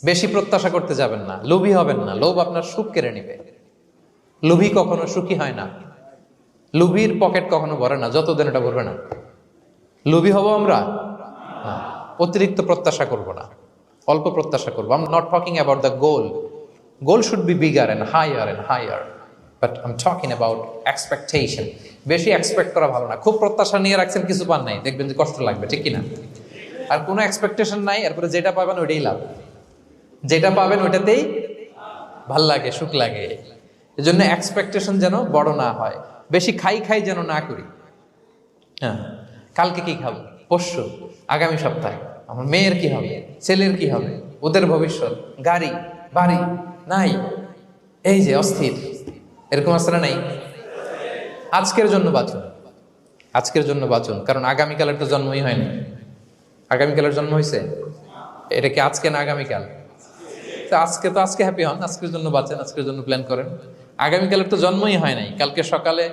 বেশি প্রত্যাশা করতে যাবেন না, লোভী হবেন না। লোভ আপনার সুখ কেড়ে নিবে। লোভী কখনো সুখী হয় না। লোভীর পকেট কখনো ভরে না যতদিন এটা ভরবে না। লোভী হব আমরা না। অতিরিক্ত প্রত্যাশা করব না, অল্প প্রত্যাশা করবো। I am not talking about the goal. Goal should be bigger and higher, but I am talking about expectation. বেশি এক্সপেক্ট করা ভালো না। খুব প্রত্যাশা নিয়ে রাখছেন, কিছু পান নাই, দেখবেন যে কষ্ট লাগবে, ঠিক কিনা? আর কোনো এক্সপেকটেশন নাই, এরপরে যেটা পাবেন ওইটাই লাভ। যেটা পাবেন ওইটাতেই ভাল লাগে, সুখ লাগে। এই জন্য এক্সপেকটেশন যেন বড় না হয়। বেশি খাই যেন না করি। হ্যাঁ, কালকে কি খাবো, পরশু, আগামী সপ্তাহে আমার মেয়ের কি হবে, ছেলের কি হবে, ওদের ভবিষ্যৎ, গাড়ি বাড়ি নাই, এই যে অস্থির। এরকম আসলে নাই। আজকের জন্য বাঁচুন, আজকের জন্য বাঁচুন, কারণ আগামীকালের তো জন্মই হয়নি। আগামীকালের জন্ম হয়েছে, এটা কি আজকে না আগামীকাল? তো আজকে হ্যাপি হন, আজকের জন্য বাঁচেন, আজকের জন্য প্ল্যান করেন। আগামীকালের তো জন্মই হয় নাই। কালকে সকালে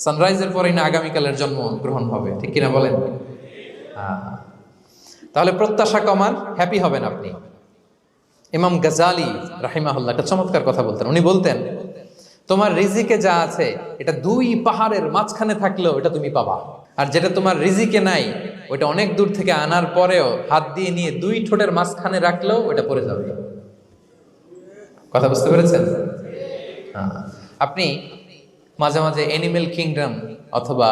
সানরাইজের পরেই না আগামীকালের জন্ম গ্রহণ হবে, ঠিক কিনা বলেন? তাহলে প্রত্যাশা কমান, হ্যাপি হবেন আপনি। ইমাম গাজালি রাহিমাহুল্লাহ একটা চমৎকার কথা বলতেন। উনি বলতেন, তোমার রিজিকে যা আছে এটা 2 পাহাড়ের মাঝখানে থাকলেও এটা তুমি পাবা, আর যেটা তোমার রিজিকে নাই ওটা অনেক দূর থেকে আনার পরেও হাত দিয়ে নিয়ে 2 ঠোঁটের মাঝখানে রাখলেও ওটা পড়ে যাবে। কথা বুঝতে পেরেছেন? আপনি মাঝে মাঝে অ্যানিমেল কিংডম অথবা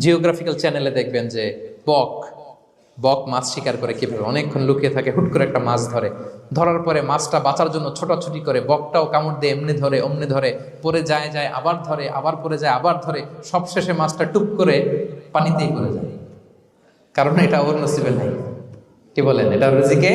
জিওগ্রাফিক্যাল চ্যানেলে দেখবেন যে বক মাছ শিকার করে কিভাবে অনেকক্ষণ লুকিয়ে থাকে, হুট করে একটা মাছ ধরে, ধরার পরে মাছটা বাঁচার জন্য ছোটাছুটি করে, বকটাও কামড় দিয়ে এমনি ধরে অমনি ধরে, পরে যায় আবার ধরে, আবার পরে যায় আবার ধরে, সবশেষে মাছটা টুপ করে পানিতেই পড়ে যায়, কারণ এটা ওর নসিবে নাই। কি বলেন? এটা রিজিকে